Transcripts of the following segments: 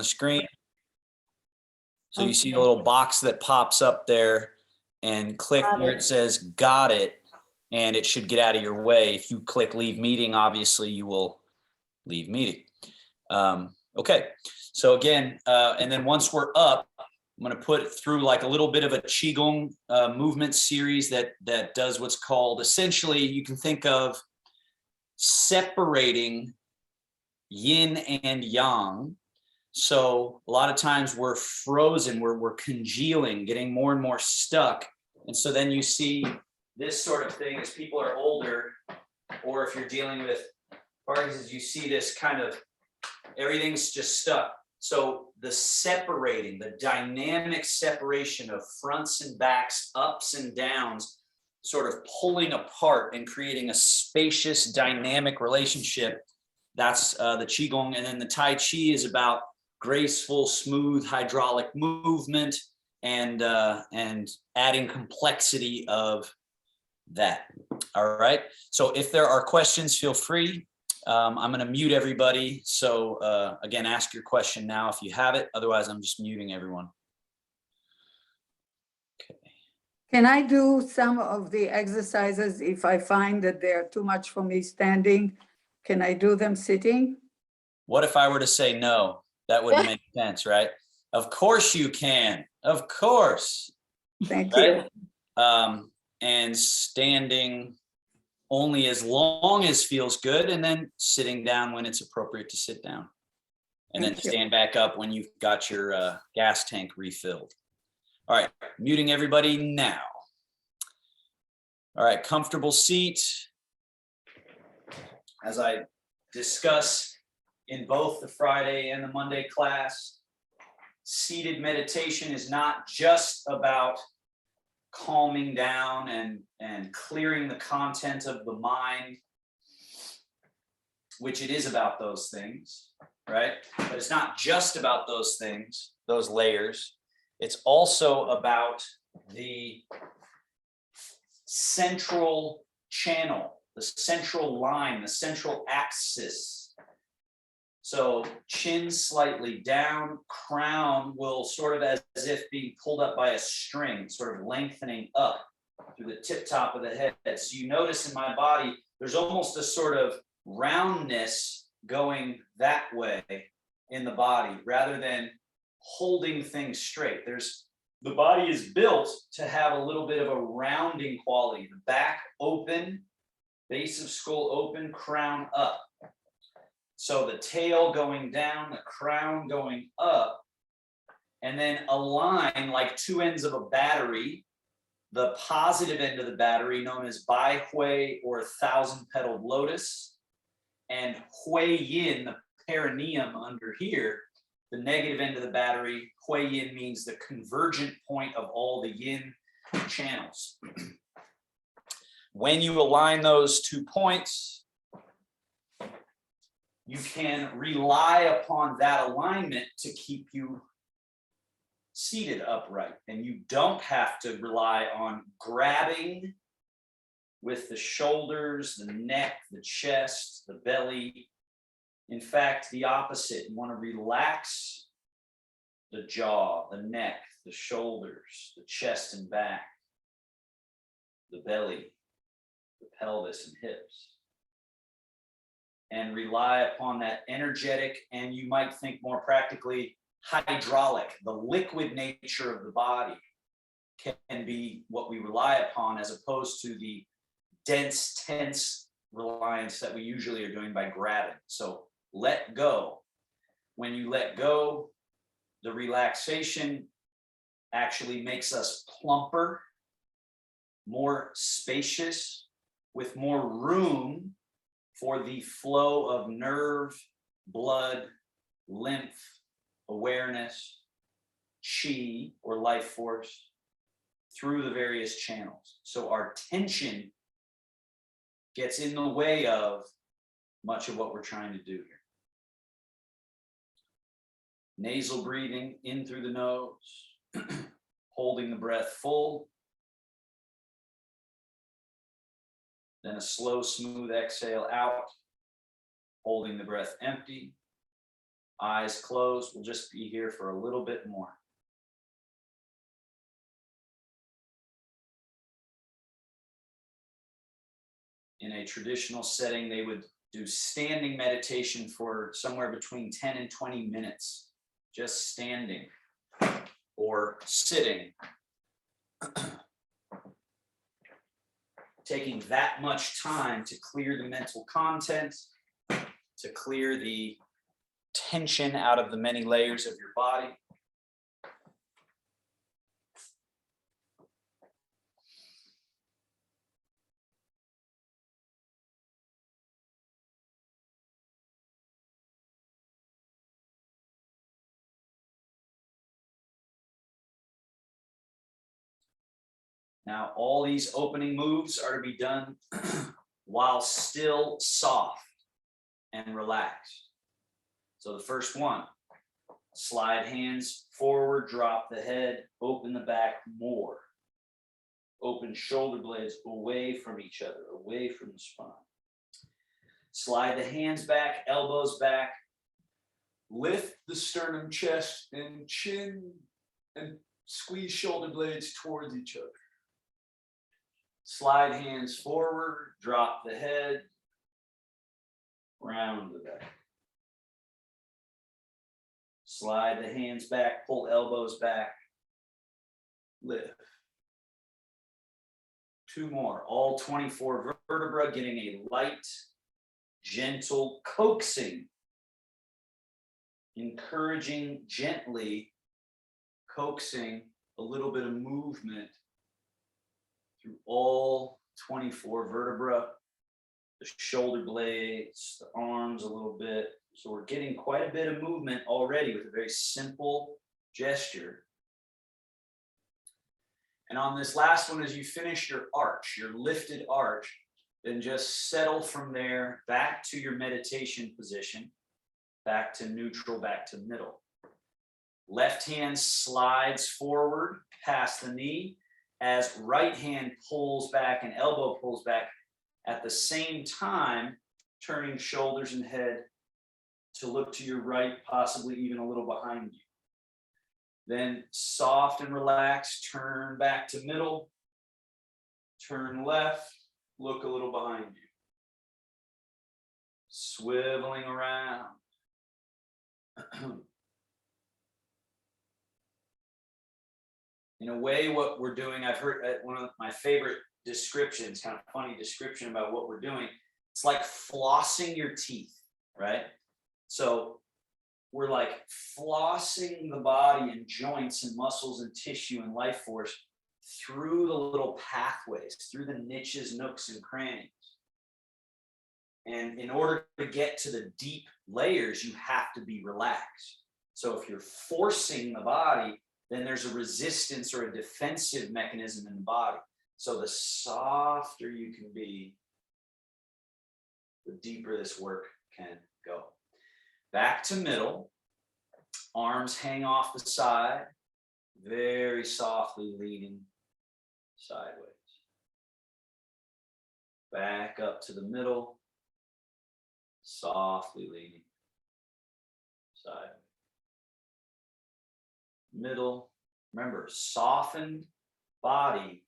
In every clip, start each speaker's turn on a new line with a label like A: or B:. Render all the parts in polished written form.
A: the screen. So you see the little box that pops up there, and click where it says got it, and it should get out of your way. If you click leave meeting, obviously you will leave meeting. Okay, so again, and then once we're up, I'm going to put it through like a little bit of a Qigong movement series that does what's called, essentially, you can think of separating yin and yang. So a lot of times we're frozen, we're congealing, getting more and more stuck. And so then you see this sort of thing as people are older, or if you're dealing with Parkinson's, you see this kind of, everything's just stuck. So the separating, the dynamic separation of fronts and backs, ups and downs, sort of pulling apart and creating a spacious, dynamic relationship. That's the Qigong. And then the Tai Chi is about graceful, smooth, hydraulic movement and adding complexity of that. All right. So if there are questions, feel free. I'm going to mute everybody. So again, ask your question now if you have it. Otherwise, I'm just muting everyone. Okay.
B: Can I do some of the exercises if I find that they're too much for me standing? Can I do them sitting?
A: What if I were to say no? That wouldn't make sense, right? Of course you can. Of course.
B: Thank
A: right?
B: you.
A: And standing only as long as feels good, and then sitting down when it's appropriate to sit down. And then stand back up when you've got your gas tank refilled. All right, muting everybody now. All right, comfortable seat. As I discuss in both the Friday and the Monday class, seated meditation is not just about calming down and clearing the content of the mind, which it is about those things, right? But it's not just about those things, those layers. It's also about the central channel, the central line, the central axis. So chin slightly down, crown will sort of as if being pulled up by a string, sort of lengthening up through the tip top of the head. So you notice in my body, there's almost a sort of roundness going that way in the body rather than holding things straight. The body is built to have a little bit of a rounding quality. The back open, base of skull open, crown up. So the tail going down, the crown going up, and then a line like two ends of a battery, the positive end of the battery known as Bai Hui or 1,000-petaled lotus, and Hui Yin, the perineum under here, the negative end of the battery. Hui Yin means the convergent point of all the yin channels. When you align those 2 points, you can rely upon that alignment to keep you seated upright. And you don't have to rely on grabbing with the shoulders, the neck, the chest, the belly. In fact, the opposite. You want to relax the jaw, the neck, the shoulders, the chest and back, the belly, the pelvis and hips. And rely upon that energetic, and you might think more practically, hydraulic, the liquid nature of the body can be what we rely upon as opposed to the dense, tense reliance that we usually are doing by grabbing. So let go. When you let go, the relaxation actually makes us plumper, more spacious, with more room for the flow of nerve, blood, lymph, awareness, chi or life force through the various channels. So our tension gets in the way of much of what we're trying to do here. Nasal breathing in through the nose, holding the breath full. Then a slow, smooth exhale out, holding the breath empty. Eyes closed. We'll just be here for a little bit more. In a traditional setting, they would do standing meditation for somewhere between 10 and 20 minutes, just standing or sitting. Taking that much time to clear the mental content, to clear the tension out of the many layers of your body. Now, all these opening moves are to be done while still soft and relaxed. So the first one, slide hands forward, drop the head, open the back more. Open shoulder blades away from each other, away from the spine. Slide the hands back, elbows back. Lift the sternum, chest, and chin, and squeeze shoulder blades towards each other. Slide hands forward, drop the head, round the back. Slide the hands back, pull elbows back, lift. 2 more, all 24 vertebrae getting a light, gentle coaxing, encouraging gently, coaxing a little bit of movement through all 24 vertebrae, the shoulder blades, the arms a little bit. So we're getting quite a bit of movement already with a very simple gesture. And on this last one, as you finish your arch, your lifted arch, then just settle from there back to your meditation position, back to neutral, back to middle. Left hand slides forward past the knee as right hand pulls back and elbow pulls back, at the same time turning shoulders and head to look to your right, possibly even a little behind you. Then soft and relaxed, turn back to middle, turn left, look a little behind you. Swiveling around. In a way, what we're doing, I've heard one of my favorite descriptions, kind of funny description about what we're doing. It's like flossing your teeth, right? So we're like flossing the body and joints and muscles and tissue and life force through the little pathways, through the niches, nooks, and crannies. And in order to get to the deep layers, you have to be relaxed. So if you're forcing the body, then there's a resistance or a defensive mechanism in the body. So the softer you can be, the deeper this work can go. Back to middle, arms hang off the side, very softly leaning sideways. Back up to the middle, softly leaning sideways. Middle, remember, softened body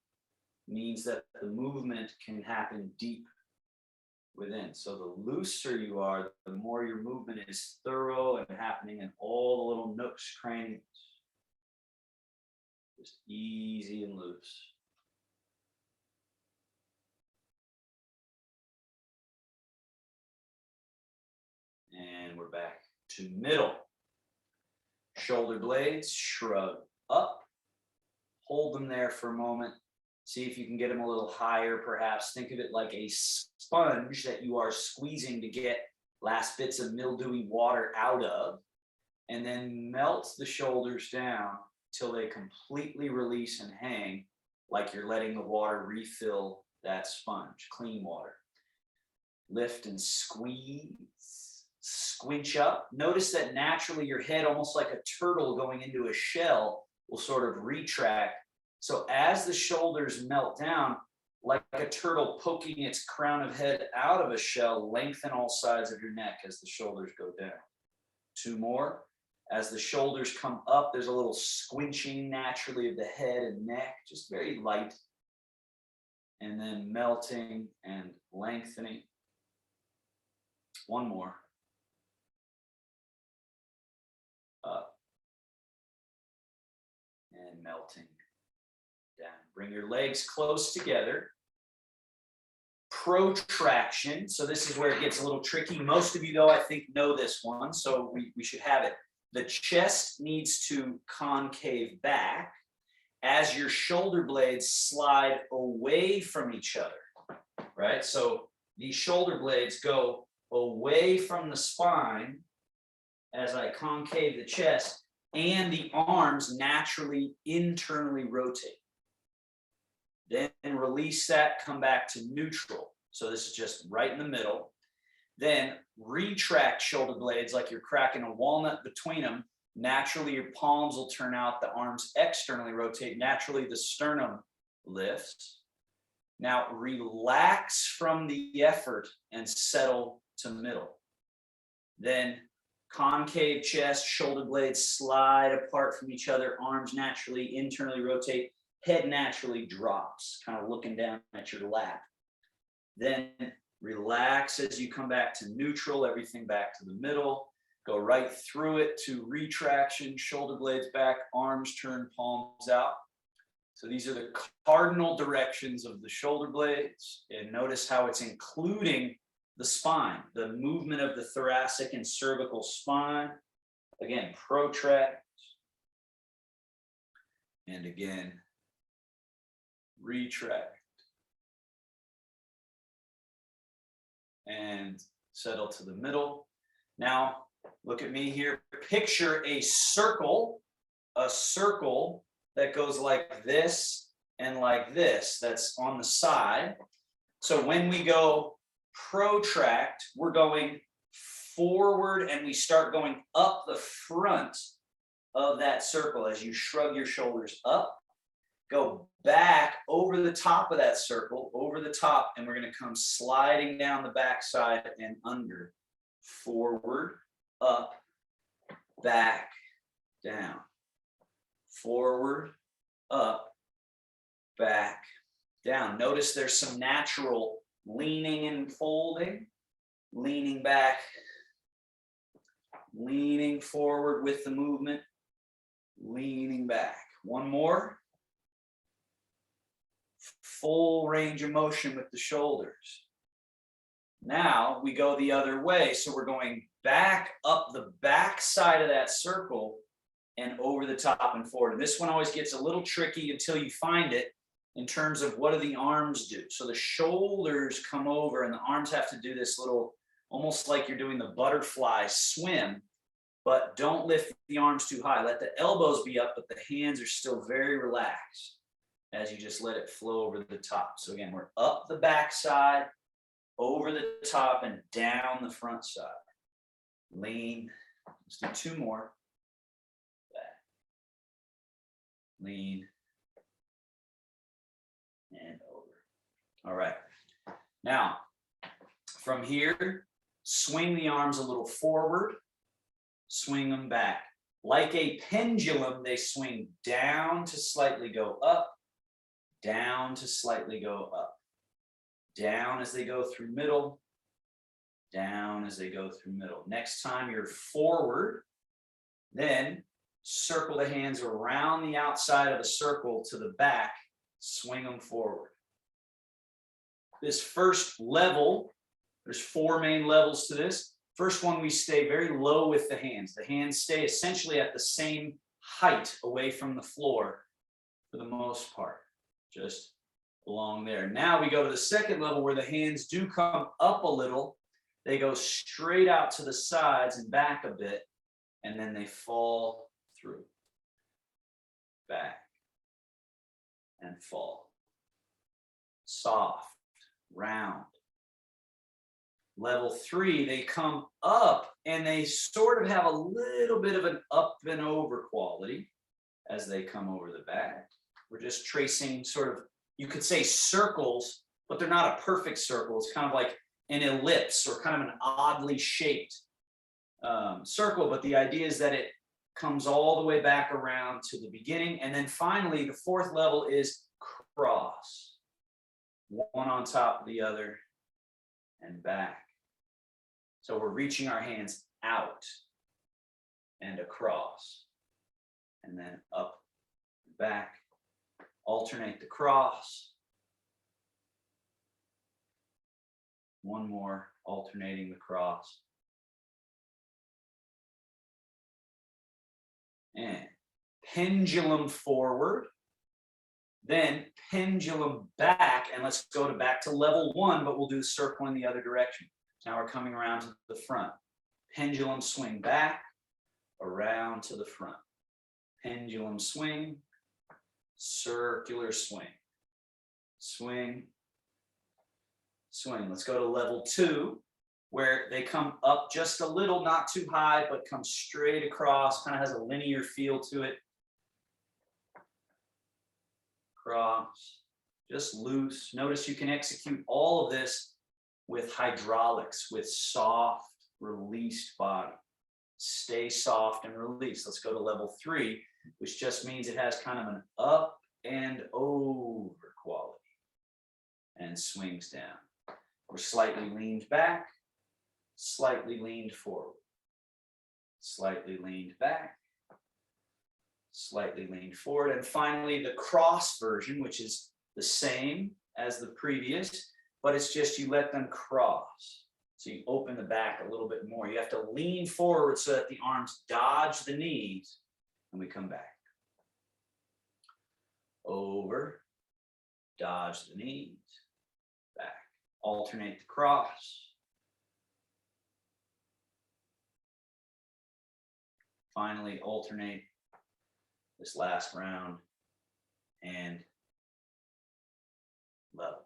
A: means that the movement can happen deep within. So the looser you are, the more your movement is thorough and happening in all the little nooks, crannies. Just easy and loose. And we're back to middle. Shoulder blades shrug up. Hold them there for a moment. See if you can get them a little higher, perhaps. Think of it like a sponge that you are squeezing to get last bits of mildewy water out of. And then melt the shoulders down till they completely release and hang, like you're letting the water refill that sponge, clean water. Lift and squeeze. Squinch up. Notice that naturally your head, almost like a turtle going into a shell, will sort of retract. So as the shoulders melt down, like a turtle poking its crown of head out of a shell, lengthen all sides of your neck as the shoulders go down. 2 more. As the shoulders come up, there's a little squinching naturally of the head and neck, just very light. And then melting and lengthening. 1 more. Up. And melting down. Bring your legs close together. Protraction. So this is where it gets a little tricky. Most of you, though, I think know this one, so we should have it. The chest needs to concave back as your shoulder blades slide away from each other, right? So these shoulder blades go away from the spine as I concave the chest, and the arms naturally internally rotate. Then release that, come back to neutral. So this is just right in the middle. Then retract shoulder blades like you're cracking a walnut between them. Naturally, your palms will turn out, the arms externally rotate. Naturally, the sternum lifts. Now relax from the effort and settle to middle. Then concave chest, shoulder blades slide apart from each other, arms naturally internally rotate. Head naturally drops, kind of looking down at your lap. Then relax as you come back to neutral, everything back to the middle. Go right through it to retraction, shoulder blades back, arms turn, palms out. So these are the cardinal directions of the shoulder blades. And notice how it's including the spine, the movement of the thoracic and cervical spine. Again, protract. And again, retract. And settle to the middle. Now, look at me here. Picture a circle that goes like this and like this. That's on the side. So when we go protract, we're going forward and we start going up the front of that circle as you shrug your shoulders up. Go back over the top of that circle, over the top, and we're going to come sliding down the backside and under. Forward, up, back, down. Forward, up, back, down. Notice there's some natural leaning and folding, leaning back, leaning forward with the movement, leaning back. 1 more. Full range of motion with the shoulders. Now we go the other way. So we're going back up the back side of that circle and over the top and forward. And this one always gets a little tricky until you find it in terms of what do the arms do. So the shoulders come over and the arms have to do this little, almost like you're doing the butterfly swim, but don't lift the arms too high. Let the elbows be up, but the hands are still very relaxed as you just let it flow over the top. So again, we're up the back side, over the top, and down the front side. Lean. Let's do 2 more. Back. Lean. And over. All right. Now, from here, swing the arms a little forward, swing them back. Like a pendulum, they swing down to slightly go up, down to slightly go up, down as they go through middle, down as they go through middle. Next time you're forward, then circle the hands around the outside of the circle to the back, swing them forward. This first level, there's 4 main levels to this. First one, we stay very low with the hands. The hands stay essentially at the same height away from the floor for the most part. Just along there. Now we go to the second level where the hands do come up a little. They go straight out to the sides and back a bit, and then they fall through. Back and fall. Soft, round. Level 3, they come up and they sort of have a little bit of an up and over quality as they come over the back. We're just tracing sort of, you could say circles, but they're not a perfect circle. It's kind of like an ellipse or kind of an oddly shaped circle, but the idea is that it comes all the way back around to the beginning. And then finally, the fourth level is cross. One on top of the other and back. So we're reaching our hands out and across. And then up, back, alternate the cross. One more, alternating the cross. And pendulum forward, then pendulum back, and let's go back to level 1, but we'll do the circle in the other direction. Now we're coming around to the front. Pendulum swing back, around to the front. Pendulum swing, circular swing. Swing, swing. Let's go to level 2, where they come up just a little, not too high, but come straight across, kind of has a linear feel to it. Cross, just loose. Notice you can execute all of this with hydraulics, with soft, released body. Stay soft and release. Let's go to level 3, which just means it has kind of an up and over quality and swings down. We're slightly leaned back, slightly leaned forward, slightly leaned back, slightly leaned forward, and finally the cross version, which is the same as the previous, but it's just you let them cross. So you open the back a little bit more. You have to lean forward so that the arms dodge the knees, and we come back. Over, dodge the knees, back. Alternate the cross. Finally, alternate this last round and level.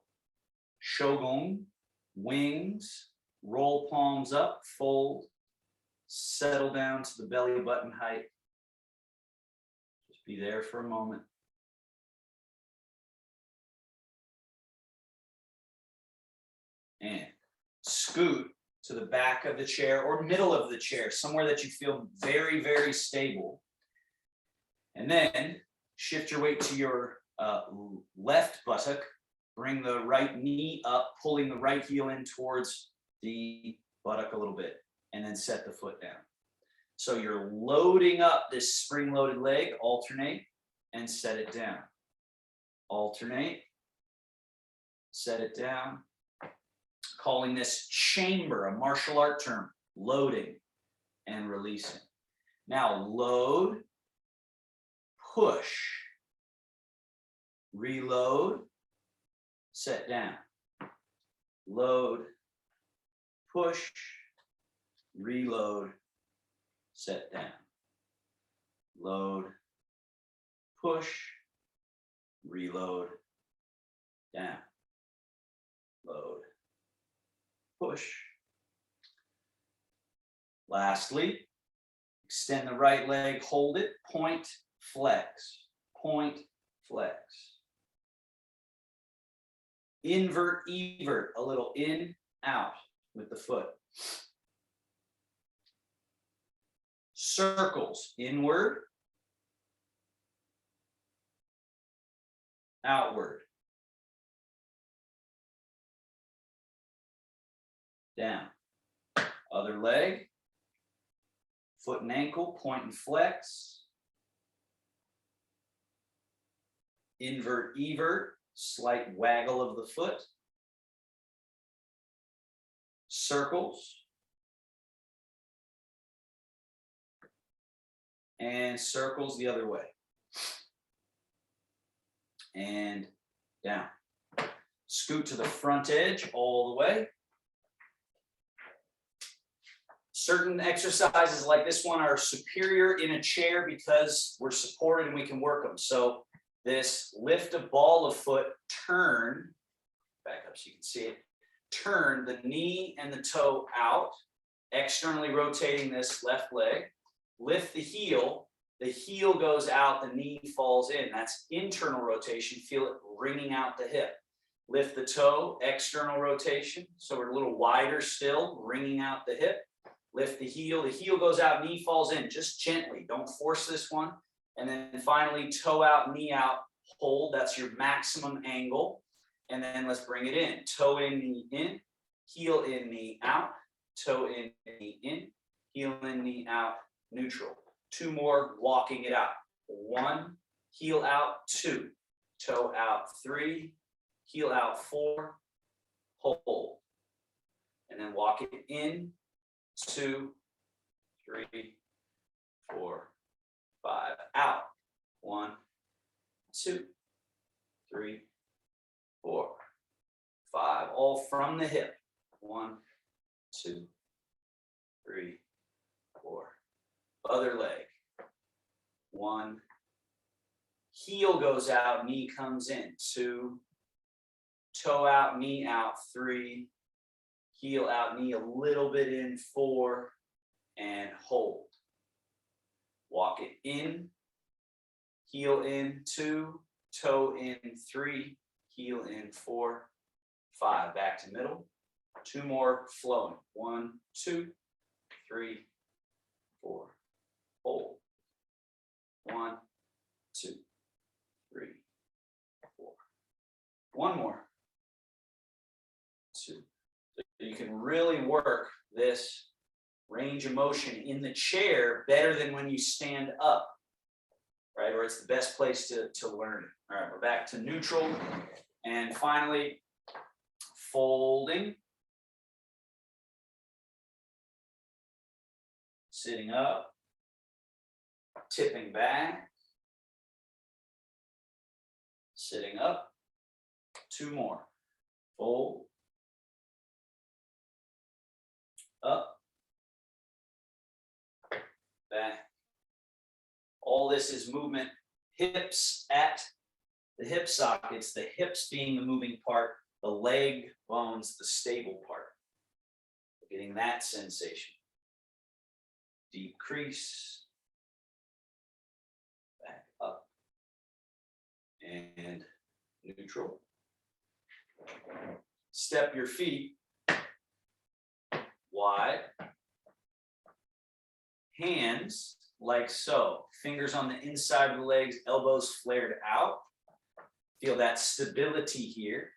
A: Shogun, wings, roll palms up, fold, settle down to the belly button height. Just be there for a moment. And scoot to the back of the chair or middle of the chair, somewhere that you feel very, very stable. And then shift your weight to your left buttock, bring the right knee up, pulling the right heel in towards the buttock a little bit, and then set the foot down. So you're loading up this spring-loaded leg, alternate, and set it down. Alternate, set it down. Calling this chamber, a martial art term, loading and releasing. Now load, push, reload, set down. Load, push, reload, set down. Load, push, reload, down. Load, push. Lastly, extend the right leg, hold it, point, flex, point, flex. Invert, evert, a little in, out with the foot. Circles, inward, outward, down. Other leg, foot and ankle, point and flex. Invert, evert, slight waggle of the foot. Circles. And circles the other way. And down. Scoot to the front edge all the way. Certain exercises like this one are superior in a chair because we're supported and we can work them. So this lift a ball of foot, turn, back up so you can see it, turn the knee and the toe out, externally rotating this left leg, lift the heel goes out, the knee falls in. That's internal rotation, feel it wringing out the hip. Lift the toe, external rotation, so we're a little wider still, wringing out the hip. Lift the heel goes out, knee falls in, just gently, don't force this one. And then finally, toe out, knee out, hold, that's your maximum angle. And then let's bring it in, toe in, knee in, heel in, knee out, toe in, knee in, heel in, knee out, neutral. 2 more, walking it out. 1, heel out, 2, toe out, 3, heel out, 4, hold. And then walk it in, 2, 3, 4, 5, out. 1, 2, 3, 4, 5, all from the hip. 1, 2, 3, 4. Other leg. 1, heel goes out, knee comes in. 2, toe out, knee out. 3, heel out, knee a little bit in. 4, and hold. Walk it in, heel in. 2, toe in. 3, heel in. 4, 5, back to middle. 2 more flowing. 1, 2, 3, 4, hold. 1, 2, 3, 4. 1 more. 2. So you can really work this range of motion in the chair better than when you stand up, right? Or it's the best place to learn it. All right, we're back to neutral. And finally, folding. Sitting up. Tipping back. Sitting up. 2 more. Fold. Up. Back. All this is movement. Hips at the hip sockets, the hips being the moving part, the leg bones, the stable part. Getting that sensation. Deep crease. Back up. And neutral. Step your feet wide. Hands like so. Fingers on the inside of the legs, elbows flared out. Feel that stability here.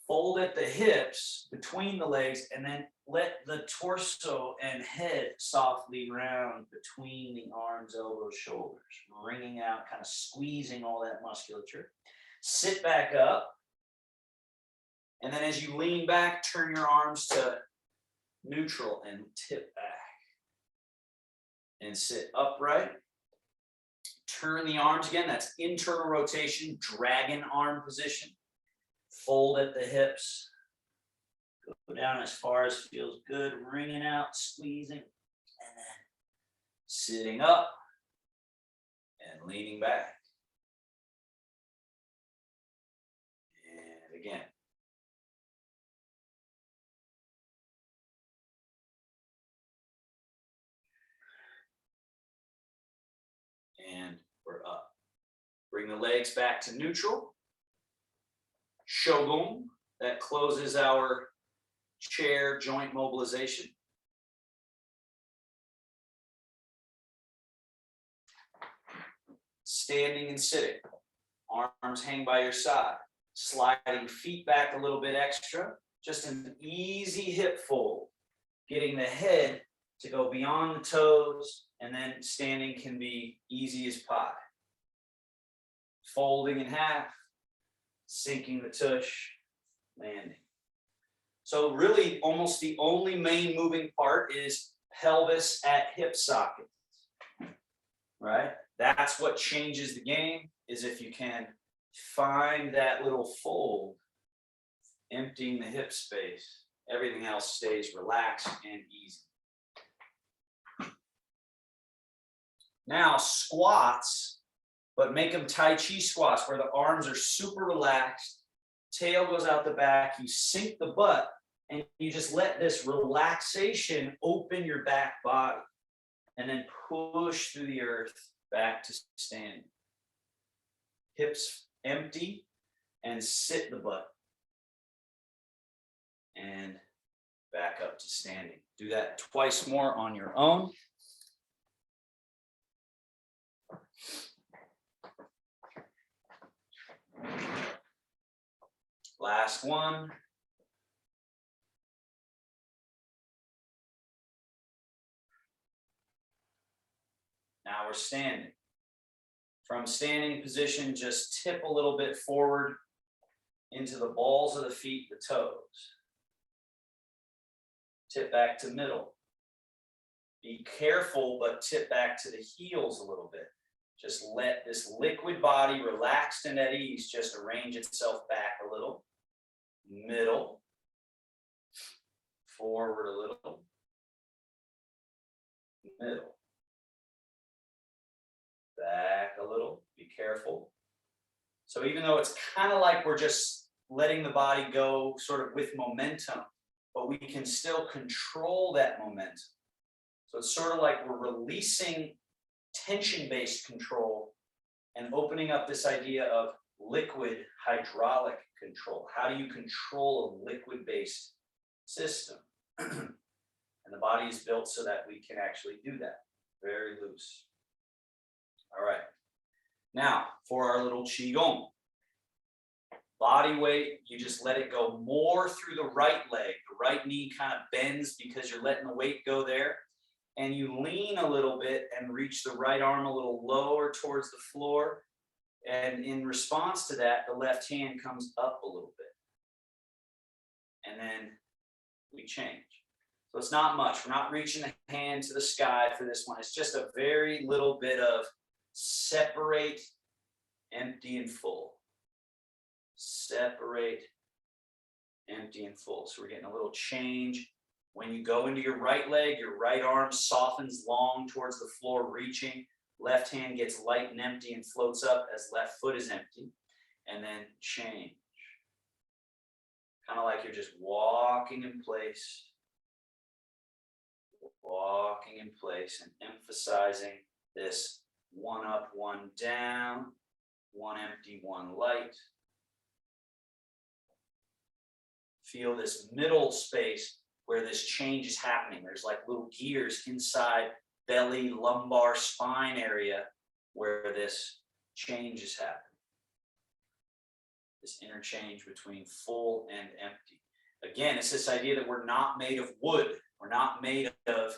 A: Fold at the hips between the legs and then let the torso and head softly round between the arms, elbows, shoulders. Wringing out, kind of squeezing all that musculature. Sit back up. And then as you lean back, turn your arms to neutral and tip back. And sit upright. Turn the arms again. That's internal rotation, dragon arm position. Fold at the hips. Go down as far as feels good. Wringing out, squeezing. And then sitting up and leaning back. And again. And we're up. Bring the legs back to neutral. Shogun, that closes our chair joint mobilization. Standing and sitting. Arms hang by your side. Sliding feet back a little bit extra. Just an easy hip fold. Getting the head to go beyond the toes, and then standing can be easy as pie. Folding in half, sinking the tush, landing. So really almost the only main moving part is pelvis at hip socket, right? That's what changes the game, is if you can find that little fold, emptying the hip space, everything else stays relaxed and easy. Now squats, but make them Tai Chi squats where the arms are super relaxed, tail goes out the back, you sink the butt, and you just let this relaxation open your back body, and then push through the earth back to standing. Hips empty, and sit the butt. And back back up to standing. Do that twice more on your own. Last one. Now we're standing. From standing position, just tip a little bit forward into the balls of the feet, the toes. Tip back to middle. Be careful, but tip back to the heels a little bit. Just let this liquid body, relaxed and at ease, just arrange itself back a little. Middle. Forward a little. Middle. Back a little. Be careful. So even though it's kind of like we're just letting the body go sort of with momentum, but we can still control that momentum. So it's sort of like we're releasing tension-based control and opening up this idea of liquid hydraulic control. How do you control a liquid-based system? And the body is built so that we can actually do that. Very loose. All right. Now, for our little Qigong. Body weight, you just let it go more through the right leg. The right knee kind of bends because you're letting the weight go there. And you lean a little bit and reach the right arm a little lower towards the floor. And in response to that, the left hand comes up a little bit. And then we change. So it's not much. We're not reaching the hand to the sky for this one. It's just a very little bit of separate, empty, and full. Separate, empty, and full. So we're getting a little change. When you go into your right leg, your right arm softens long towards the floor, reaching. Left hand gets light and empty and floats up as left foot is empty. And then change. Kind of like you're just walking in place. Walking in place and emphasizing this one up, one down, one empty, one light. Feel this middle space where this change is happening. There's like little gears inside belly, lumbar, spine area where this change is happening. This interchange between full and empty. Again, it's this idea that we're not made of wood. We're not made of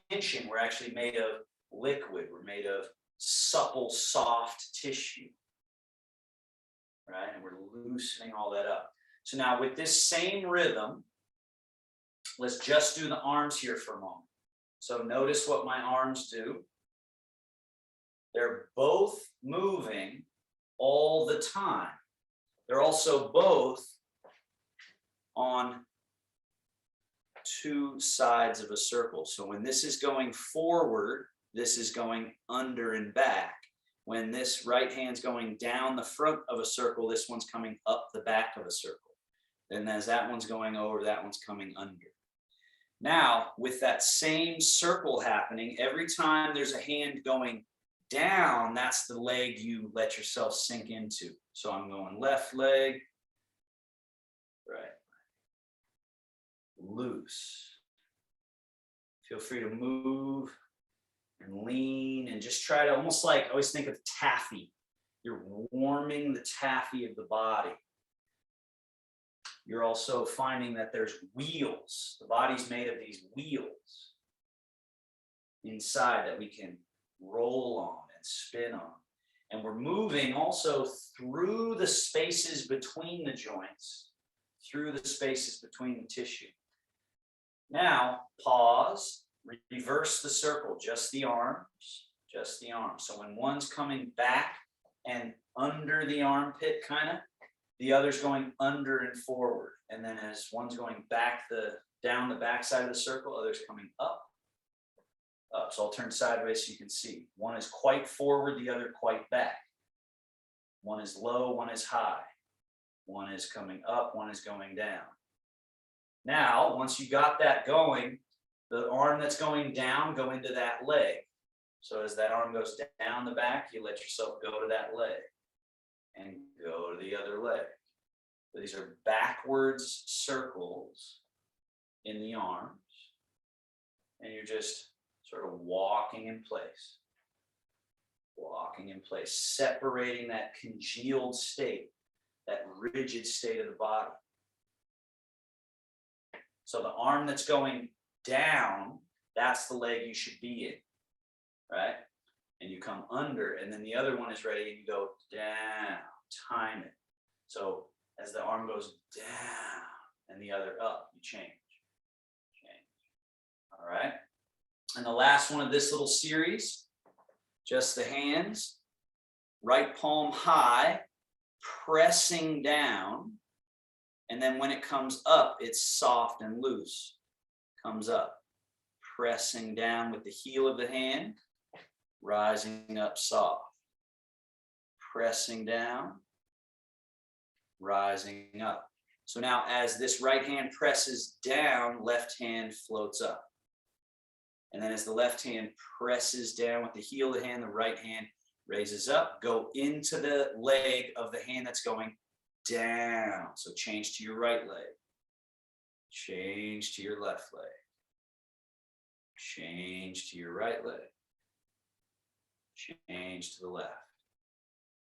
A: tension. We're actually made of liquid. We're made of supple, soft tissue. Right? And we're loosening all that up. So now with this same rhythm, let's just do the arms here for a moment. So notice what my arms do. They're both moving all the time. They're also both on two sides of a circle. So when this is going forward, this is going under and back. When this right hand's going down the front of a circle, this one's coming up the back of a circle. Then as that one's going over, that one's coming under. Now, with that same circle happening, every time there's a hand going down, that's the leg you let yourself sink into. So I'm going left leg, right, loose. Feel free to move and lean and just try to almost like, I always think of taffy. You're warming the taffy of the body. You're also finding that there's wheels. The body's made of these wheels inside that we can roll on and spin on. And we're moving also through the spaces between the joints, through the spaces between the tissue. Now, pause, reverse the circle, just the arms, just the arms. So when one's coming back and under the armpit kind of, the other's going under and forward. And then as one's going back down the back side of the circle, others coming up. So I'll turn sideways so you can see. One is quite forward, the other quite back. One is low, one is high. One is coming up, one is going down. Now, once you got that going, the arm that's going down, go into that leg. So as that arm goes down the back, you let yourself go to that leg. And go to the other leg. So these are backwards circles in the arms. And you're just sort of walking in place. Walking in place, separating that congealed state, that rigid state of the body. So the arm that's going down, that's the leg you should be in, right? And you come under, and then the other one is ready, and you go down, time it. So as the arm goes down and the other up, you change. All right. And the last one of this little series, just the hands, right palm high, pressing down. And then when it comes up, it's soft and loose. Comes up, pressing down with the heel of the hand, rising up soft. Pressing down, rising up. So now as this right hand presses down, left hand floats up. And then as the left hand presses down with the heel of the hand, the right hand raises up. Go into the leg of the hand that's going down. So change to your right leg. Change to your left leg. Change to your right leg. Change to the left.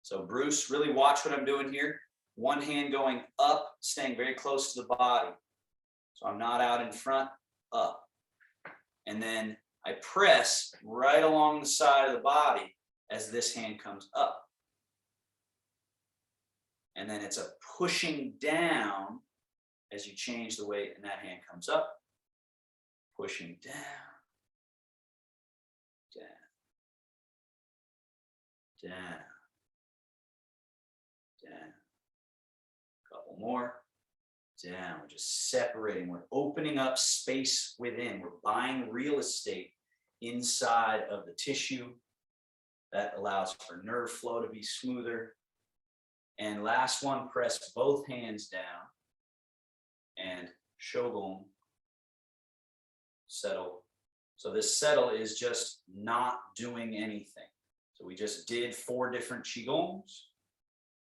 A: So Bruce, really watch what I'm doing here. One hand going up, staying very close to the body. So I'm not out in front, up. And then I press right along the side of the body as this hand comes up. And then it's a pushing down as you change the weight and that hand comes up. Pushing down, down, down, down. Couple more. Down. We're just separating. We're opening up space within. We're buying real estate inside of the tissue. That allows for nerve flow to be smoother. And last one, press both hands down and shogun, settle. So this settle is just not doing anything. So we just did 4 different qigongs.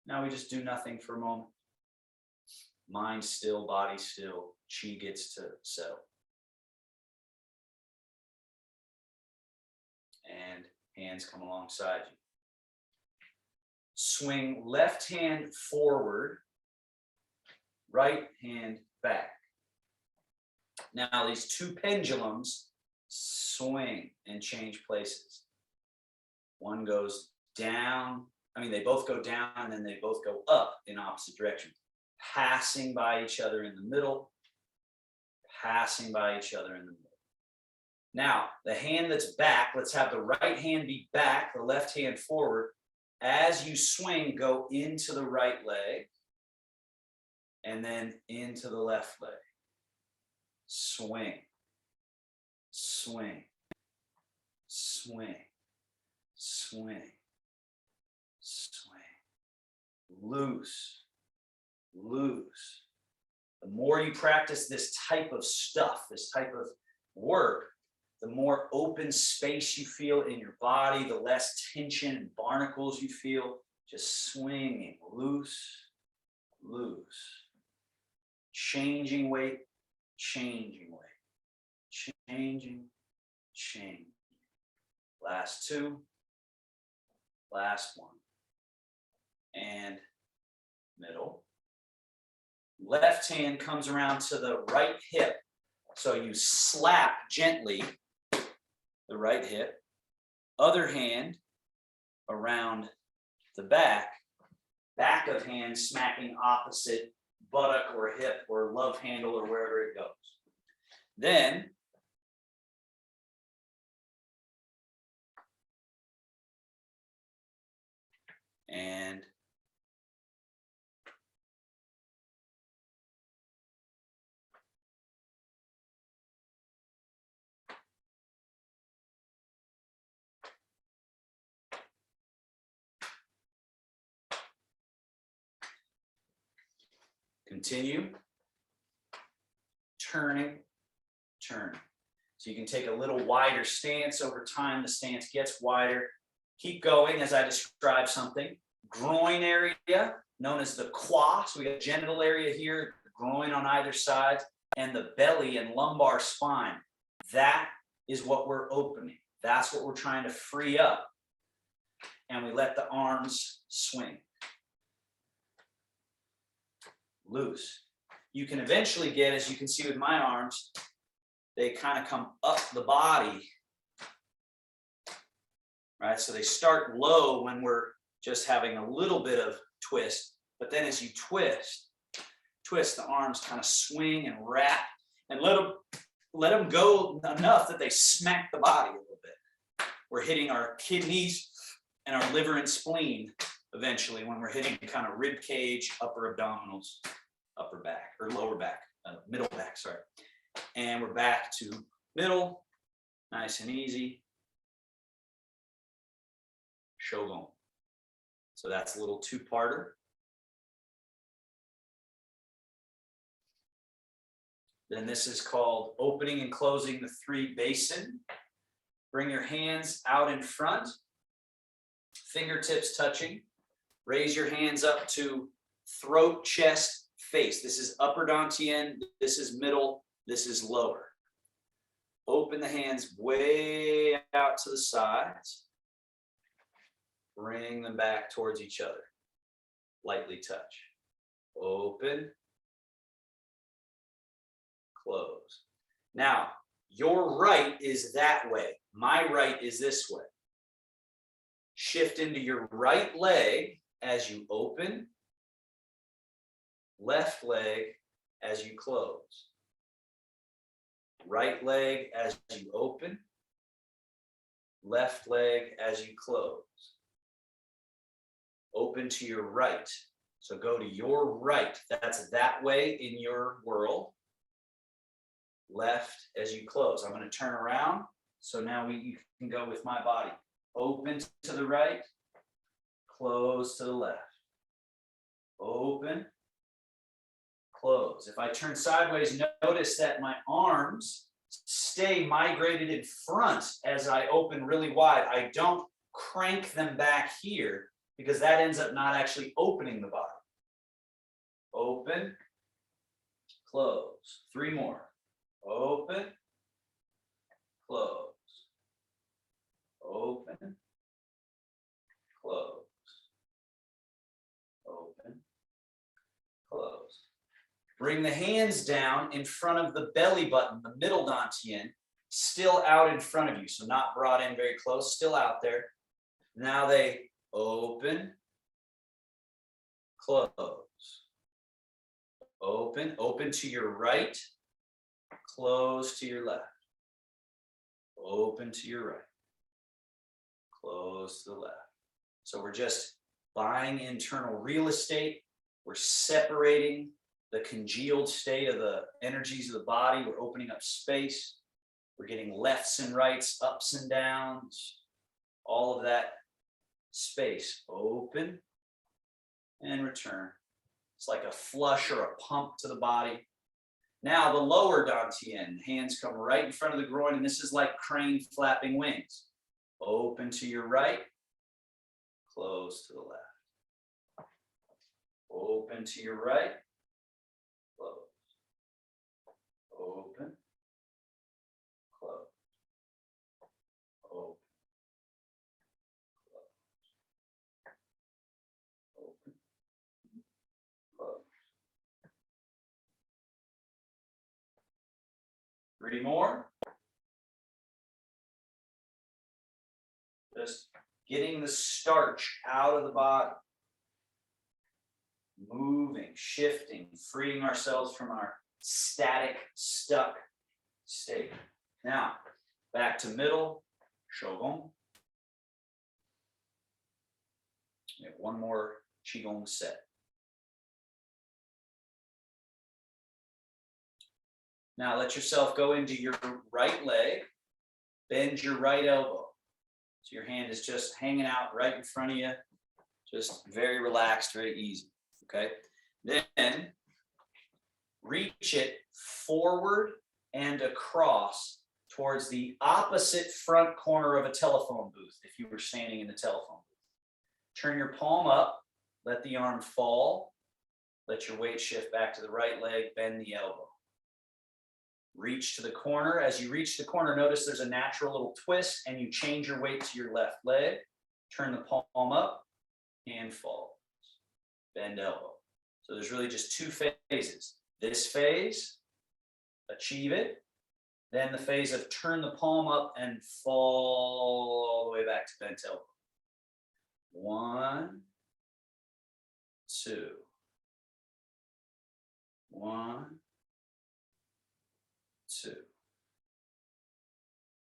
A: Now we just do nothing for a moment. Mind still, body still, qi gets to settle. And hands come alongside you. Swing left hand forward, right hand back. Now these 2 pendulums swing and change places. One goes down, they both go down and then they both go up in opposite directions. Passing by each other in the middle, passing by each other in the middle. Now, the hand that's back, let's have the right hand be back, the left hand forward. As you swing, go into the right leg and then into the left leg. Swing, swing, swing, swing, swing. Loose. Loose. The more you practice this type of stuff, this type of work, the more open space you feel in your body, the less tension and barnacles you feel. Just swinging, loose, loose. Changing weight, changing weight. Changing, changing. Last 2. Last 1. And middle. Left hand comes around to the right hip. So you slap gently the right hip. Other hand around the back of hand smacking opposite buttock or hip or love handle or wherever it goes. Then and continue, turning, turning. So you can take a little wider stance over time. The stance gets wider. Keep going as I describe something. Groin area, known as the quad. So we got genital area here, groin on either side. and the belly and lumbar spine. That is what we're opening. That's what we're trying to free up. And we let the arms swing. Loose. You can eventually get, as you can see with my arms, they kind of come up the body. Right? So they start low when we're just having a little bit of twist. But then as you twist, the arms kind of swing and wrap and let them go enough that they smack the body a little bit. We're hitting our kidneys and our liver and spleen eventually when we're hitting kind of rib cage, upper abdominals, upper back or lower back, middle back, sorry. And we're back to middle, nice and easy. Shogun. So that's a little two-parter. Then this is called opening and closing the three basin. Bring your hands out in front, fingertips touching. Raise your hands up to throat, chest, face. This is upper dantian, this is middle, this is lower. Open the hands way out to the sides. Bring them back towards each other. Lightly touch. Open. Close. Now, your right is that way. My right is this way. Shift into your right leg as you open. Left leg as you close. Right leg as you open. Left leg as you close. Open to your right. So go to your right. That's that way in your world. Left as you close. I'm going to turn around. So now you can go with my body. Open to the right. Close to the left. Open. Close. If I turn sideways, notice that my arms stay migrated in front as I open really wide. I don't crank them back here because that ends up not actually opening the body. Open. Close. Three more. Open. Close. Open. Close. Open. Close. Bring the hands down in front of the belly button, the middle dantian, still out in front of you. So not brought in very close, still out there. Now they open, close. Open, open to your right, close to your left. Open to your right, close to the left. So we're just buying internal real estate. We're separating the congealed state of the energies of the body. We're opening up space. We're getting lefts and rights, ups and downs, all of that space. Open and return. It's like a flush or a pump to the body. Now the lower dantian, hands come right in front of the groin, and this is like crane flapping wings. Open to your right, close to the left. Open to your right, close. Open, close. Open, close. Open, close. Three more. Just getting the starch out of the body. Moving, shifting, freeing ourselves from our static, stuck state. Now, back to middle, Shogun. We have one more Qigong set. Now let yourself go into your right leg, bend your right elbow. So your hand is just hanging out right in front of you, just very relaxed, very easy, okay? Then reach it forward and across towards the opposite front corner of a telephone booth if you were standing in the telephone booth. Turn your palm up, let the arm fall, let your weight shift back to the right leg, bend the elbow. reach to the corner. As you reach the corner, notice there's a natural little twist and you change your weight to your left leg. Turn the palm up, hand falls, bend elbow. So there's really just two phases. This phase, achieve it. Then the phase of turn the palm up and fall all the way back to bent elbow. 1, 2. 1, 2.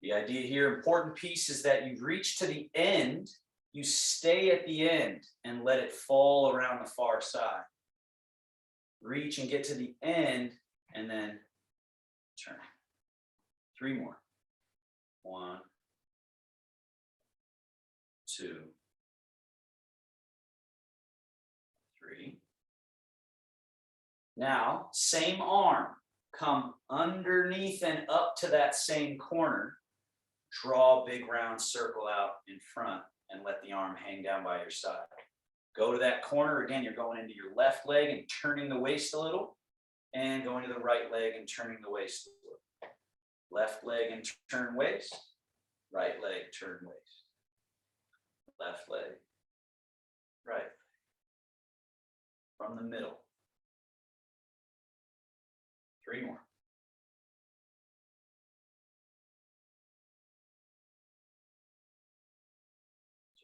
A: The idea here, important piece, is that you reach to the end, you stay at the end and let it fall around the far side. Reach and get to the end and then turn. 3 more. 1, 2, 3. Now, same arm, come underneath and up to that same corner. Draw a big round circle out in front and let the arm hang down by your side. Go to that corner. Again, you're going into your left leg and turning the waist a little, and going to the right leg and turning the waist a little. Left leg and turn waist, right leg, turn waist. Left leg, right. From the middle. 3 more.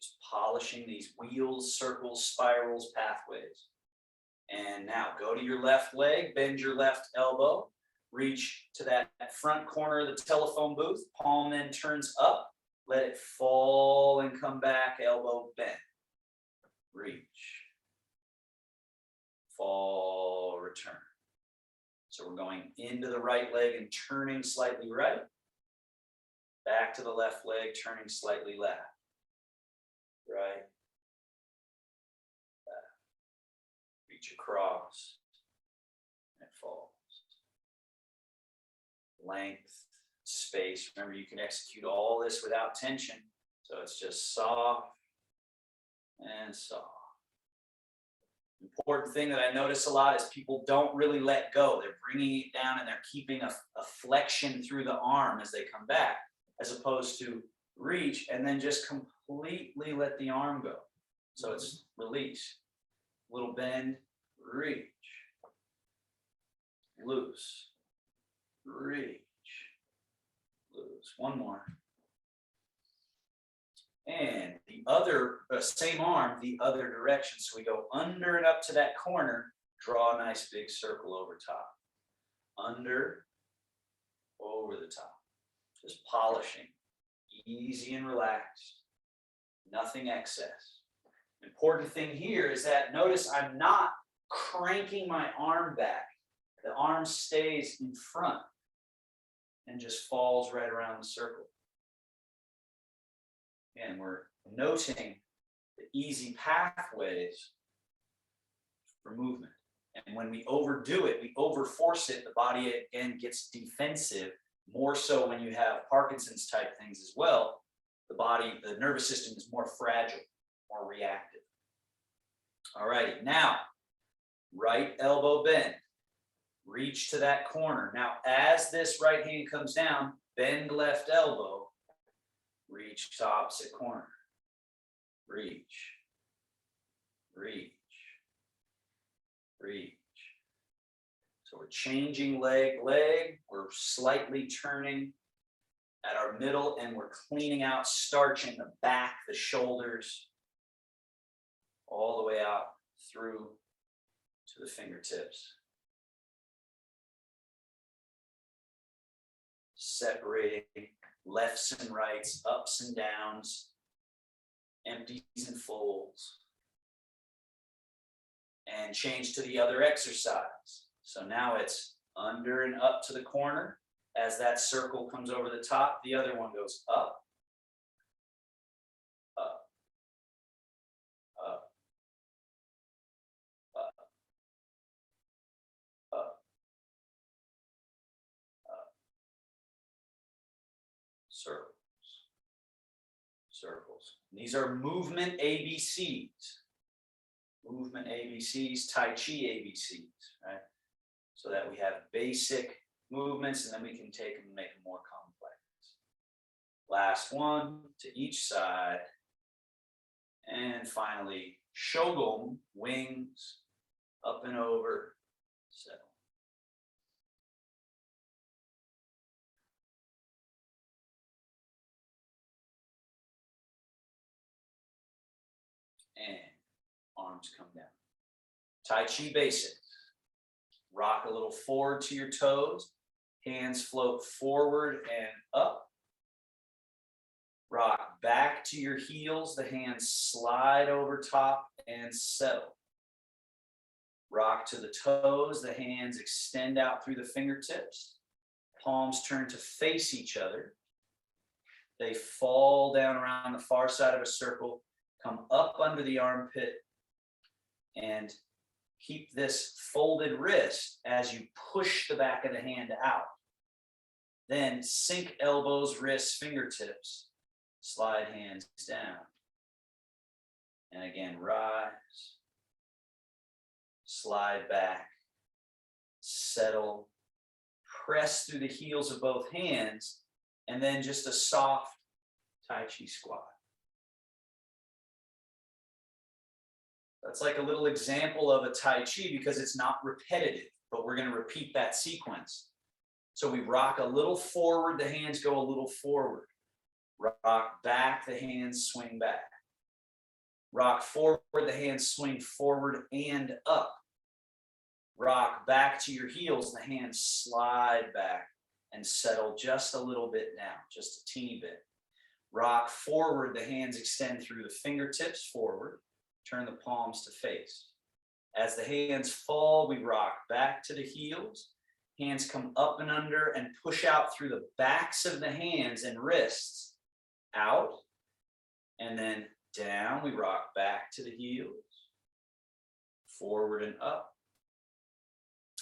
A: Just polishing these wheels, circles, spirals, pathways. And now go to your left leg, bend your left elbow, reach to that front corner of the telephone booth, palm then turns up, let it fall and come back, elbow bend. Reach. Fall, return. So we're going into the right leg and turning slightly right. Back to the left leg, turning slightly left. Right. Back. Reach across. And it falls. Length, space. Remember, you can execute all this without tension. So it's just soft and soft. Important thing that I notice a lot is people don't really let go. They're bringing it down and they're keeping a flexion through the arm as they come back, as opposed to reach and then just completely let the arm go. So it's release, little bend, reach, loose, reach, loose. 1 more. And the other, same arm, the other direction. So we go under and up to that corner, draw a nice big circle over top. Under, over the top. Just polishing, easy and relaxed, nothing excess. Important thing here is that notice I'm not cranking my arm back. The arm stays in front and just falls right around the circle. And we're noting the easy pathways for movement. And when we overdo it, we overforce it, the body again gets defensive, more so when you have Parkinson's type things as well. The body, the nervous system is more fragile, more reactive. All righty, now, right elbow bend. Reach to that corner. Now, as this right hand comes down, bend left elbow. Reach to opposite corner. Reach. Reach. Reach. So we're changing leg. We're slightly turning at our middle and we're cleaning out starch in the back, the shoulders, all the way out through to the fingertips. Separating lefts and rights, ups and downs, empties and folds. And change to the other exercise. So now it's under and up to the corner. As that circle comes over the top, the other one goes up, up, up, up, up, up. Circles, circles. These are movement ABCs. Movement ABCs, Tai Chi ABCs, right? So that we have basic movements, and then we can take them and make them more complex. Last one to each side. And finally, shogun, wings, up and over, settle. And arms come down. Tai Chi basics. Rock a little forward to your toes. Hands float forward and up. Rock back to your heels. The hands slide over top and settle. Rock to the toes. The hands extend out through the fingertips. Palms turn to face each other. They fall down around the far side of a circle. Come up under the armpit and keep this folded wrist as you push the back of the hand out. Then sink elbows, wrists, fingertips. Slide hands down. And again, rise. Slide back. Settle. Press through the heels of both hands. And then just a soft Tai Chi squat. That's like a little example of a Tai Chi because it's not repetitive, but we're going to repeat that sequence. So we rock a little forward, the hands go a little forward. Rock back, the hands swing back. Rock forward, the hands swing forward and up. Rock back to your heels, the hands slide back and settle just a little bit now, just a teeny bit. Rock forward, the hands extend through the fingertips forward. Turn the palms to face. As the hands fall, we rock back to the heels. Hands come up and under and push out through the backs of the hands and wrists. Out. And then down, we rock back to the heels. Forward and up.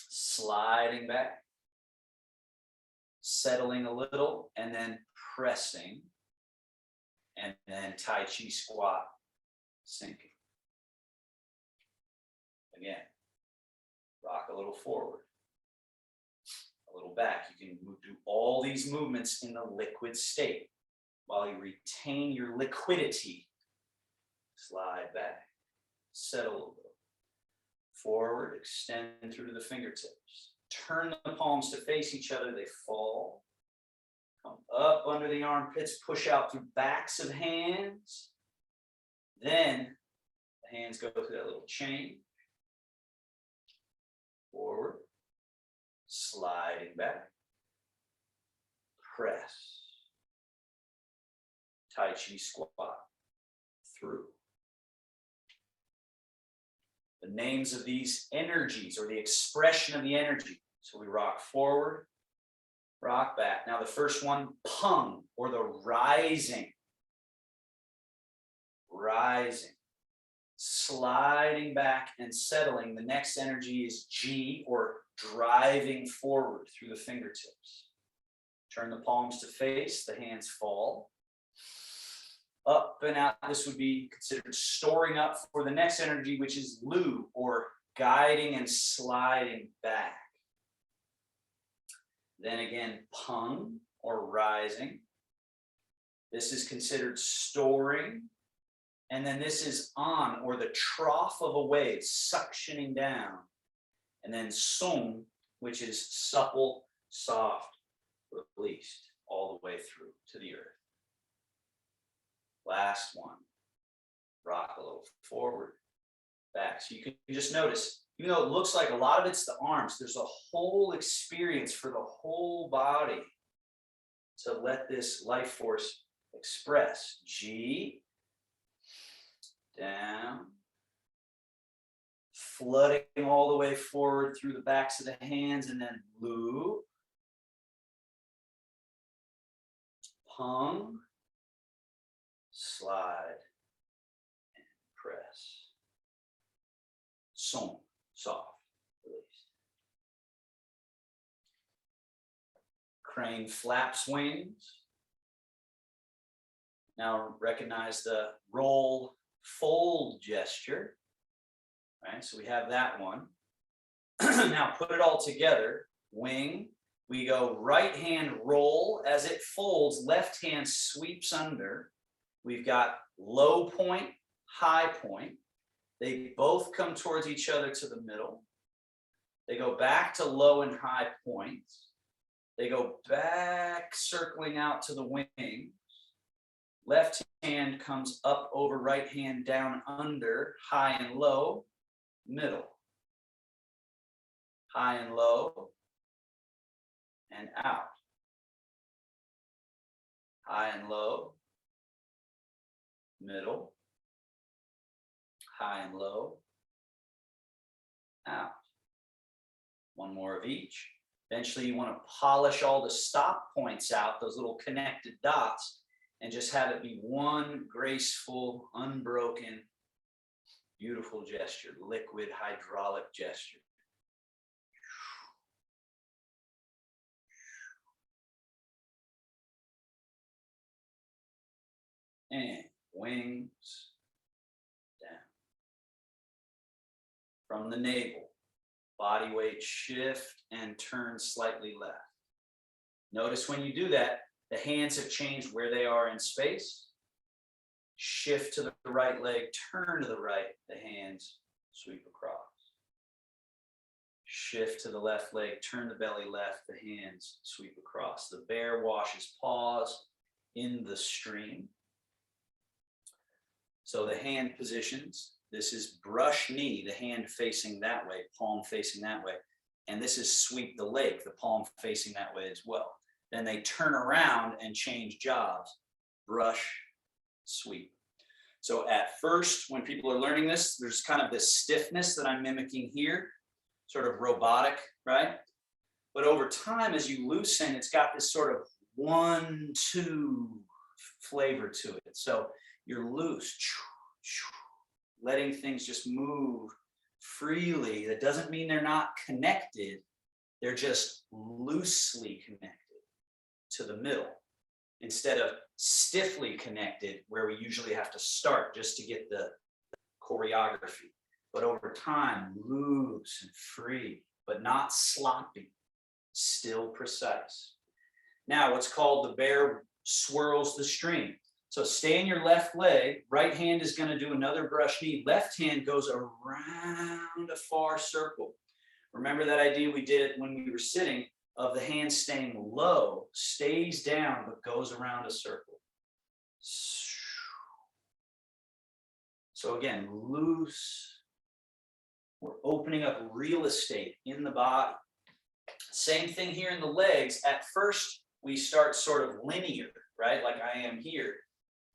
A: Sliding back. Settling a little and then pressing. And then Tai Chi squat, sinking. Again, rock a little forward, a little back. You can do all these movements in the liquid state while you retain your liquidity. Slide back, settle a little. Forward, extend through to the fingertips. Turn the palms to face each other, they fall. Come up under the armpits, push out through backs of hands. Then the hands go through that little chain. Forward, sliding back, press, Tai Chi squat, through. The names of these energies or the expression of the energy. So we rock forward, rock back. Now the first one, pung, or the rising. Rising. Sliding back and settling. The next energy is G, or driving forward through the fingertips. Turn the palms to face, the hands fall. Up and out, this would be considered storing up for the next energy, which is Lu, or guiding and sliding back. Then again, pung, or rising. This is considered storing. And then this is on, or the trough of a wave, suctioning down. And then sung, which is supple, soft, released all the way through to the earth. Last one. Rock a little forward, back. So you can just notice, even though it looks like a lot of it's the arms, there's a whole experience for the whole body to let this life force express. G, down, flooding all the way forward through the backs of the hands, and then Lu, pung, slide, and press. Song, soft, release. Crane flaps wings. Now recognize the roll, fold gesture. Right, so we have that one. Now put it all together. Wing, We go right hand roll as it folds, left hand sweeps under. We've got low point, high point. They both come towards each other to the middle. They go back to low and high points. They go back circling out to the wings. Left hand comes up over right hand, down under, high and low, middle. High and low, and out. High and low, middle, high and low, out. One more of each. Eventually you want to polish all the stop points out, those little connected dots, and just have it be one graceful, unbroken, beautiful gesture, liquid hydraulic gesture. And wings down. From the navel, body weight shift and turn slightly left. Notice when you do that, the hands have changed where they are in space. Shift to the right leg, turn to the right, the hands sweep across. Shift to the left leg, turn the belly left, the hands sweep across. The bear washes paws in the stream. So the hand positions, this is brush knee, the hand facing that way, palm facing that way. And this is sweep the leg, the palm facing that way as well. Then they turn around and change jobs, brush, sweep. So at first, when people are learning this, there's kind of this stiffness that I'm mimicking here, sort of robotic, right? But over time, as you loosen, it's got this sort of 1-2 flavor to it. So you're loose, letting things just move freely. That doesn't mean they're not connected. They're just loosely connected to the middle instead of stiffly connected where we usually have to start just to get the choreography. But over time, loose and free, but not sloppy, still precise. Now, what's called the bear swirls the stream. So stay in your left leg, right hand is going to do another brush knee, left hand goes around a far circle. Remember that idea we did when we were sitting of the hand staying low, stays down, but goes around a circle. So again, loose. We're opening up real estate in the body. Same thing here in the legs. At first, we start sort of linear, right? Like I am here.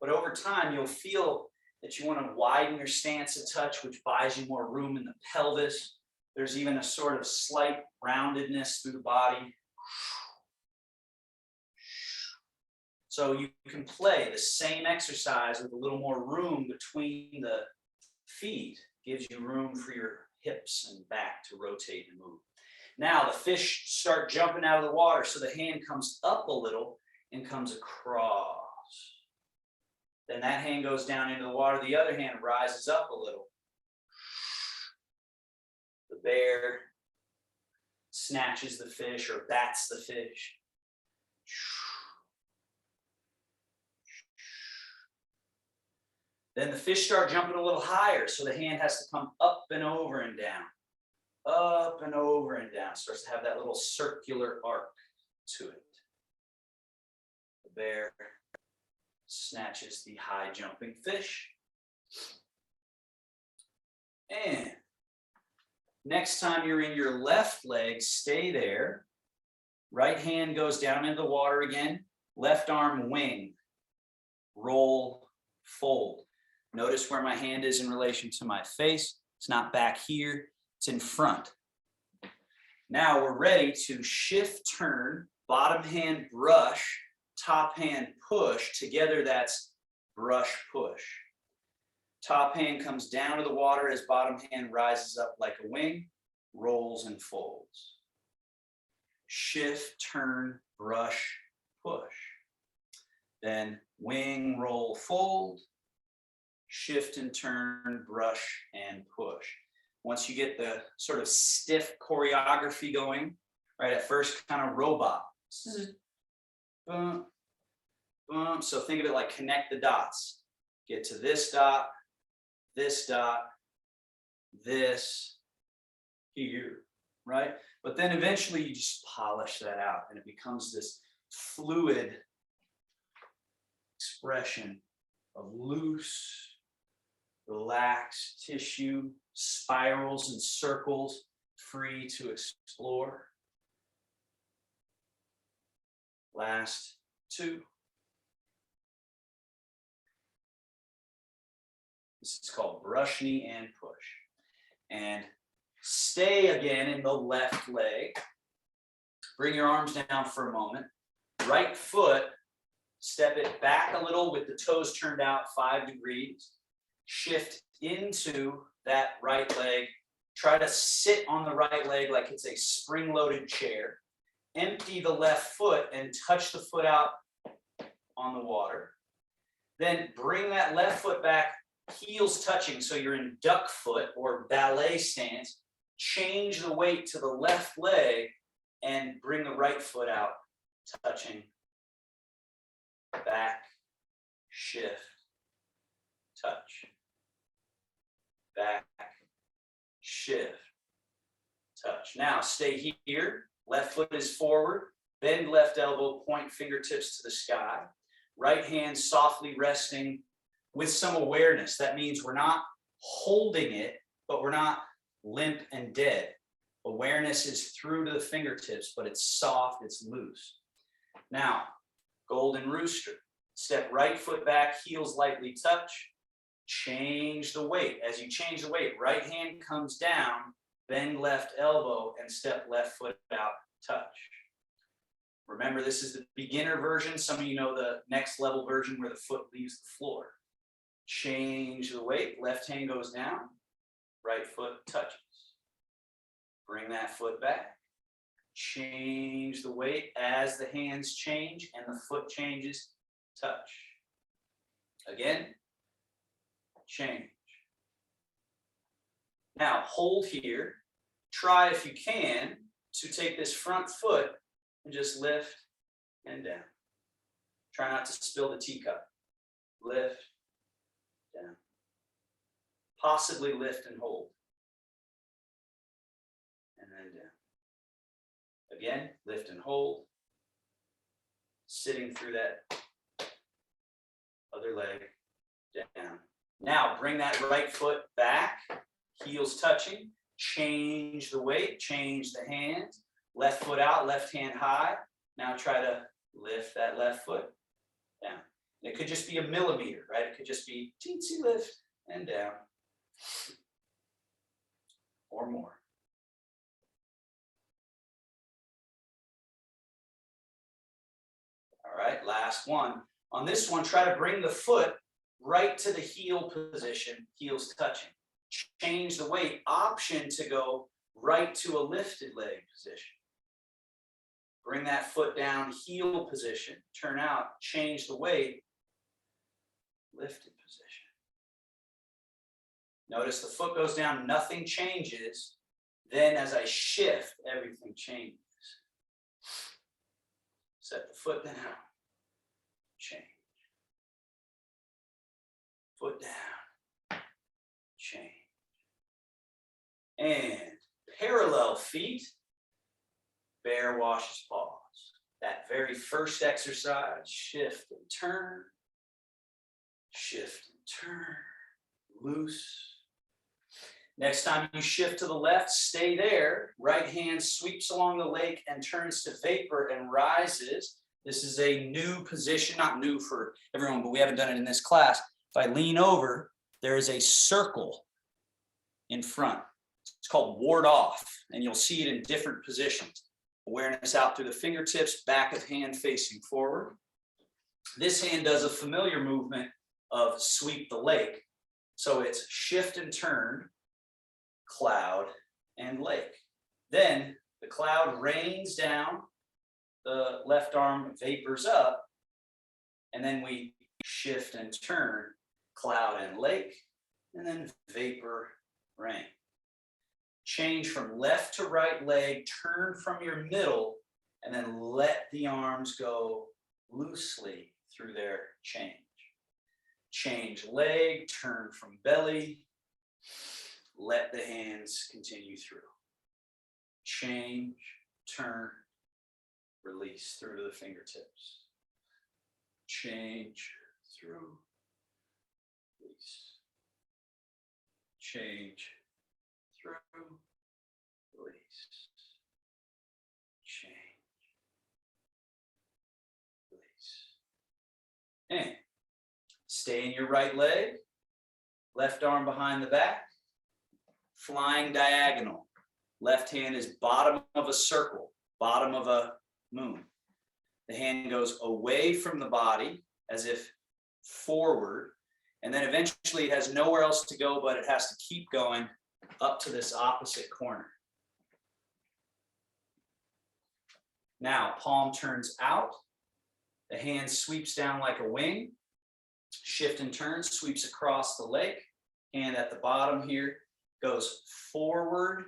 A: But over time, you'll feel that you want to widen your stance a touch, which buys you more room in the pelvis. There's even a sort of slight roundedness through the body. So you can play the same exercise with a little more room between the feet. Gives you room for your hips and back to rotate and move. Now the fish start jumping out of the water, so the hand comes up a little and comes across. Then that hand goes down into the water, the other hand rises up a little. The bear snatches the fish or bats the fish. Then the fish start jumping a little higher, so the hand has to come up and over and down. Up and over and down. Starts to have that little circular arc to it. The bear snatches the high jumping fish. And next time you're in your left leg, stay there. Right hand goes down into the water again. Left arm wing. Roll, fold. Notice where my hand is in relation to my face. It's not back here, it's in front. Now we're ready to shift, turn, bottom hand brush, top hand push. Together that's brush, push. Top hand comes down to the water as bottom hand rises up like a wing, rolls and folds. Shift, turn, brush, push. Then wing, roll, fold. Shift and turn, brush and push. Once you get the sort of stiff choreography going right? At first, kind of robot. Boom, boom. So think of it like connect the dots. Get to this dot, this here, right? But then eventually you just polish that out and it becomes this fluid expression of loose, relaxed tissue, spirals and circles, free to explore. Last two. This is called brush knee and push. And stay again in the left leg. Bring your arms down for a moment. Right foot, step it back a little with the toes turned out 5 degrees. Shift into that right leg. Try to sit on the right leg like it's a spring-loaded chair. Empty the left foot and touch the foot out on the water. Then bring that left foot back, heels touching, so you're in duck foot or ballet stance. Change the weight to the left leg and bring the right foot out, touching. Back, shift, touch. Back, shift, touch. Now stay here. Left foot is forward. Bend left elbow, point fingertips to the sky. Right hand softly resting with some awareness. That means we're not holding it, but we're not limp and dead. Awareness is through to the fingertips, but it's soft, it's loose. Now, golden rooster. Step right foot back, heels lightly touch. Change the weight. As you change the weight, right hand comes down, bend left elbow, and step left foot out, touch. Remember, this is the beginner version. Some of you know the next level version where the foot leaves the floor. Change the weight. Left hand goes down. Right foot touches. Bring that foot back. Change the weight as the hands change and the foot changes. Touch. Again. Change. Now hold here. Try, if you can, to take this front foot and just lift and down. Try not to spill the teacup. Lift, down. Possibly lift and hold. And then down. Again, lift and hold. Sitting through that other leg, down. Now bring that right foot back, heels touching. Change the weight, change the hands. Left foot out, left hand high. Now try to lift that left foot down. It could just be a millimeter, right? It could just be teensy lift and down. Or more. All right, last one. On this one, try to bring the foot right to the heel position, heels touching. Change the weight, option to go right to a lifted leg position. Bring that foot down, heel position, turn out, change the weight, lifted position. Notice the foot goes down, nothing changes. Then as I shift, everything changes. Set the foot down, change. Foot down, change. And parallel feet, bear washes paws. That very first exercise, shift and turn, loose. Next time you shift to the left, stay there. Right hand sweeps along the leg and turns to vapor and rises. This is a new position, not new for everyone, but we haven't done it in this class. If I lean over, there is a circle in front. It's called ward off, and you'll see it in different positions. Awareness out through the fingertips, back of hand facing forward. This hand does a familiar movement of sweep the lake. So it's shift and turn, cloud and lake. Then the cloud rains down, the left arm vapors up, and then we shift and turn, cloud and lake, and then vapor, rain. Change from left to right leg, turn from your middle, and then let the arms go loosely through their change. Change leg, turn from belly, let the hands continue through. Change, turn, release through to the fingertips. Change, through, release. Change, through, release. Change, release. And stay in your right leg, left arm behind the back, flying diagonal. Left hand is bottom of a circle, bottom of a moon. The hand goes away from the body as if forward, and then eventually it has nowhere else to go, but it has to keep going up to this opposite corner. Now, palm turns out, the hand sweeps down like a wing, shift and turn, sweeps across the leg, hand at the bottom here goes forward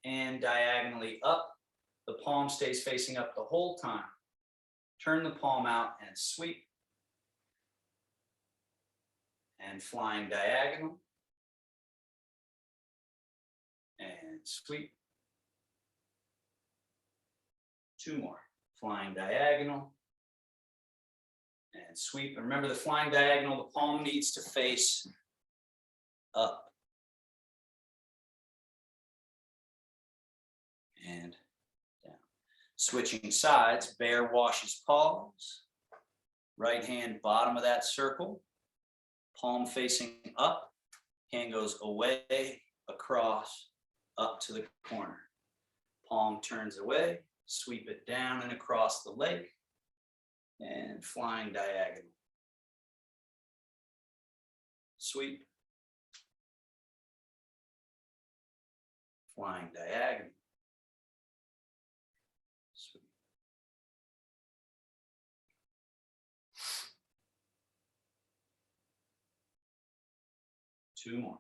A: and diagonally up. The palm stays facing up the whole time. Turn the palm out and sweep. And flying diagonal. And sweep. Two more. Flying diagonal. And sweep. And remember the flying diagonal, the palm needs to face up. And down. Switching sides, bear washes palms. Right hand bottom of that circle. Palm facing up. Hand goes away, across, up to the corner. Palm turns away, sweep it down and across the leg. And flying diagonal. Sweep. Flying diagonal. Sweep. Two more.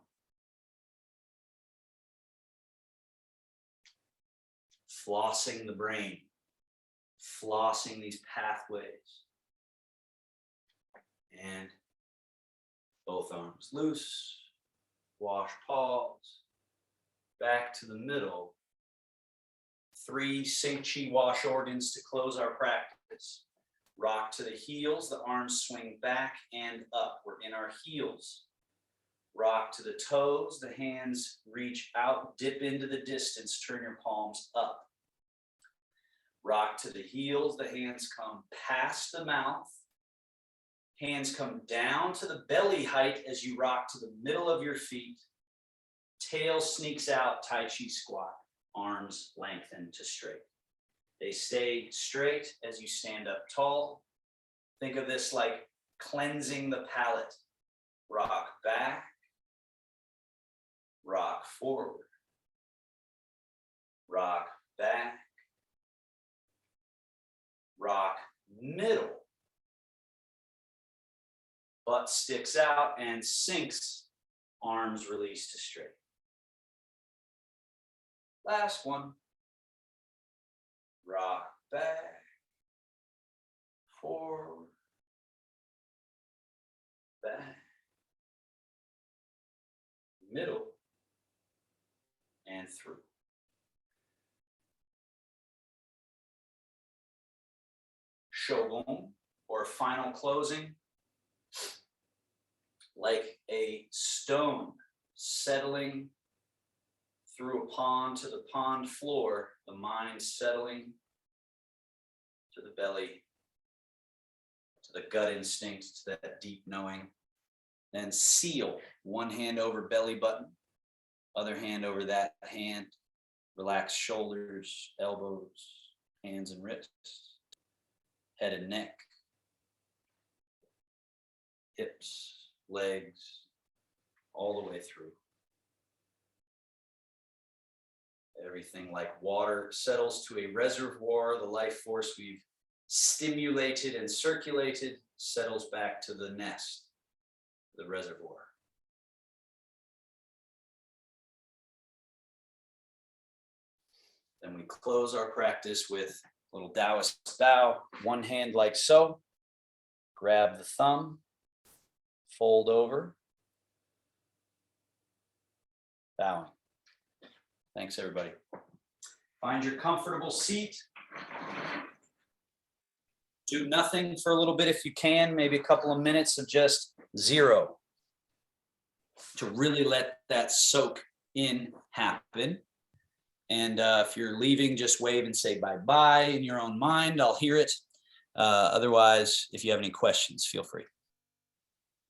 A: Flossing the brain. Flossing these pathways. And both arms loose. Wash palms. Back to the middle. 3 Sing Chi wash organs to close our practice. Rock to the heels, the arms swing back and up. We're in our heels. Rock to the toes, the hands reach out, dip into the distance, turn your palms up. Rock to the heels, the hands come past the mouth. Hands come down to the belly height as you rock to the middle of your feet. Tail sneaks out, Tai Chi squat. Arms lengthen to straight. They stay straight as you stand up tall. Think of this like cleansing the palate. Rock back. Rock forward. Rock back. Rock middle. Butt sticks out and sinks. Arms release to straight. Last one. Rock back. Forward. Back. Middle. And through. Shogun, or final closing, like a stone settling through a pond to the pond floor, the mind settling to the belly, to the gut instinct, to that deep knowing. Then seal, one hand over belly button, other hand over that hand. Relax shoulders, elbows, hands and wrists, head and neck, hips, legs, all the way through. Everything like water settles to a reservoir. The life force we've stimulated and circulated settles back to the nest, the reservoir. Then we close our practice with a little Taoist bow, one hand like so. Grab the thumb, fold over. Bowing. Thanks, everybody. Find your comfortable seat. Do nothing for a little bit if you can, maybe a couple of minutes of just zero to really let that soak in happen. And if you're leaving, just wave and say bye-bye in your own mind. I'll hear it. Otherwise, if you have any questions, feel free.